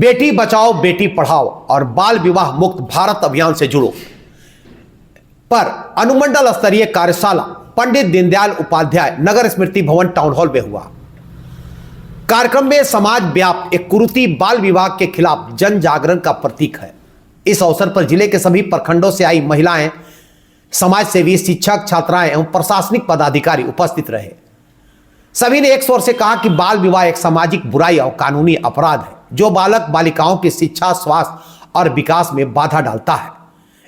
बेटी बचाओ बेटी पढ़ाओ और बाल विवाह मुक्त भारत अभियान से जुड़ो पर अनुमंडल स्तरीय कार्यशाला पंडित दीनदयाल उपाध्याय नगर स्मृति भवन टाउन हॉल में हुआ। कार्यक्रम में समाज व्याप्त एक कुरीति बाल विवाह के खिलाफ जन जागरण का प्रतीक है। इस अवसर पर जिले के सभी प्रखंडों से आई महिलाएं, समाज सेवी, शिक्षक, छात्राएं एवं प्रशासनिक पदाधिकारी उपस्थित रहे। सभी ने एक स्वर से कहा कि बाल विवाह एक सामाजिक बुराई और कानूनी अपराध है जो बालक बालिकाओं की शिक्षा, स्वास्थ्य और विकास में बाधा डालता है।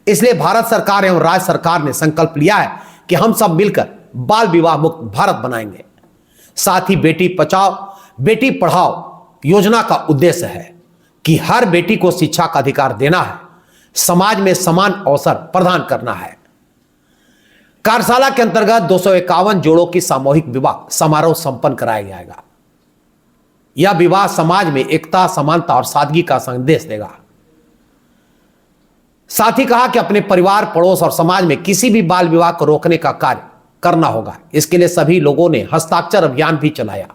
इसलिए भारत सरकार एवं राज्य सरकार ने संकल्प लिया है कि हम सब मिलकर बाल विवाह मुक्त भारत बनाएंगे। साथ ही बेटी बचाओ बेटी पढ़ाओ योजना का उद्देश्य है कि हर बेटी को शिक्षा का अधिकार देना है, समाज में समान अवसर प्रदान करना है। कार्यशाला के अंतर्गत 251 जोड़ों की सामूहिक विवाह समारोह संपन्न कराया जाएगा। यह विवाह समाज में एकता, समानता और सादगी का संदेश देगा। साथ ही कहा कि अपने परिवार, पड़ोस और समाज में किसी भी बाल विवाह को रोकने का कार्य करना होगा। इसके लिए सभी लोगों ने हस्ताक्षर अभियान भी चलाया,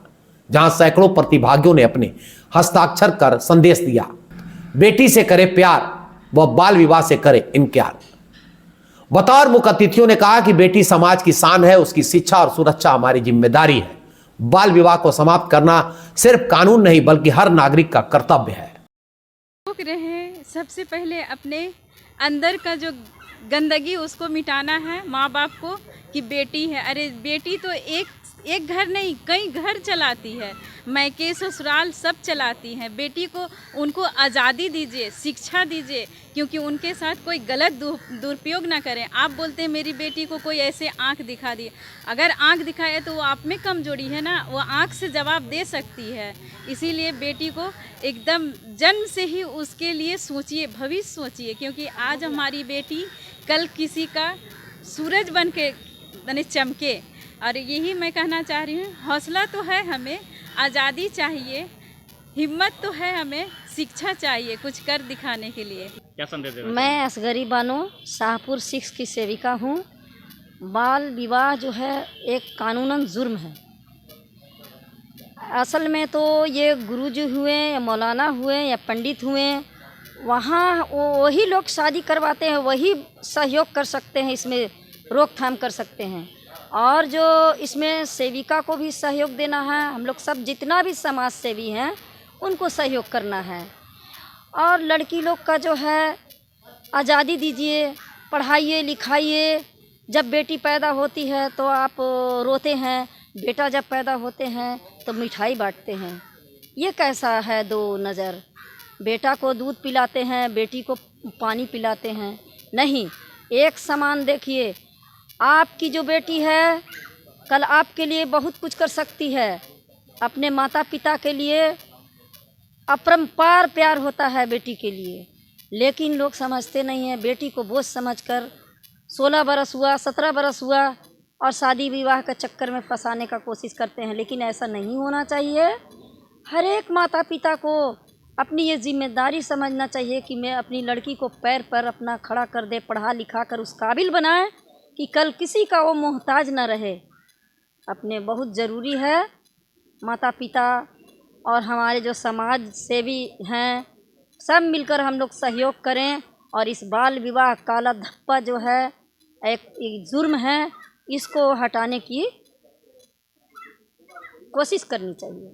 जहां सैकड़ों प्रतिभागियों ने अपने हस्ताक्षर कर संदेश दिया। बेटी से करे प्यार व बाल विवाह से करे इनकार। बतौर मुख्य अतिथियों ने कहा कि बेटी समाज की शान है, उसकी शिक्षा और सुरक्षा हमारी जिम्मेदारी है। बाल विवाह को समाप्त करना सिर्फ कानून नहीं बल्कि हर नागरिक का कर्तव्य है। रोक रहे सबसे पहले अपने अंदर का जो गंदगी उसको मिटाना है। माँ बाप को कि बेटी है, अरे बेटी तो एक घर नहीं कई घर चलाती है, मायके ससुराल सब चलाती हैं। बेटी को उनको आज़ादी दीजिए, शिक्षा दीजिए, क्योंकि उनके साथ कोई गलत दुरुपयोग ना करें। आप बोलते हैं मेरी बेटी को कोई ऐसे आंख दिखा दिए, अगर आंख दिखाए तो वो आप में कमजोरी है ना, वो आंख से जवाब दे सकती है। इसीलिए बेटी को एकदम जन्म से ही उसके लिए सोचिए, भविष्य सोचिए, क्योंकि आज हमारी बेटी कल किसी का सूरज बन के यानी चमके। और यही मैं कहना चाह रही हूँ, हौसला तो है हमें, आज़ादी चाहिए, हिम्मत तो है हमें, शिक्षा चाहिए कुछ कर दिखाने के लिए। क्या संदेश देना? मैं असगरी बानो शाहपुर 6 की सेविका हूँ। बाल विवाह जो है एक कानूनन जुर्म है। असल में तो ये गुरुजी हुए या मौलाना हुए या पंडित हुए, वहाँ वही लोग शादी करवाते हैं, वही सहयोग कर सकते हैं, इसमें रोकथाम कर सकते हैं। और जो इसमें सेविका को भी सहयोग देना है, हम लोग सब जितना भी समाज सेवी हैं उनको सहयोग करना है। और लड़की लोग का जो है आज़ादी दीजिए, पढ़ाइए लिखाइए। जब बेटी पैदा होती है तो आप रोते हैं, बेटा जब पैदा होते हैं तो मिठाई बांटते हैं। ये कैसा है दो नज़र? बेटा को दूध पिलाते हैं, बेटी को पानी पिलाते हैं। नहीं, एक समान देखिए। आपकी जो बेटी है कल आपके लिए बहुत कुछ कर सकती है। अपने माता पिता के लिए अपरंपार प्यार होता है बेटी के लिए, लेकिन लोग समझते नहीं हैं। बेटी को बोझ समझकर 16 बरस हुआ, 17 बरस हुआ और शादी विवाह के चक्कर में फंसाने का कोशिश करते हैं, लेकिन ऐसा नहीं होना चाहिए। हर एक माता पिता को अपनी ये जिम्मेदारी समझना चाहिए कि मैं अपनी लड़की को पैर पर अपना खड़ा कर दे, पढ़ा लिखा कर उस काबिल बनाए कि कल किसी का वो मोहताज ना रहे। अपने बहुत ज़रूरी है माता पिता और हमारे जो समाज सेवी हैं सब मिलकर हम लोग सहयोग करें और इस बाल विवाह काला धप्पा जो है एक जुर्म है, इसको हटाने की कोशिश करनी चाहिए।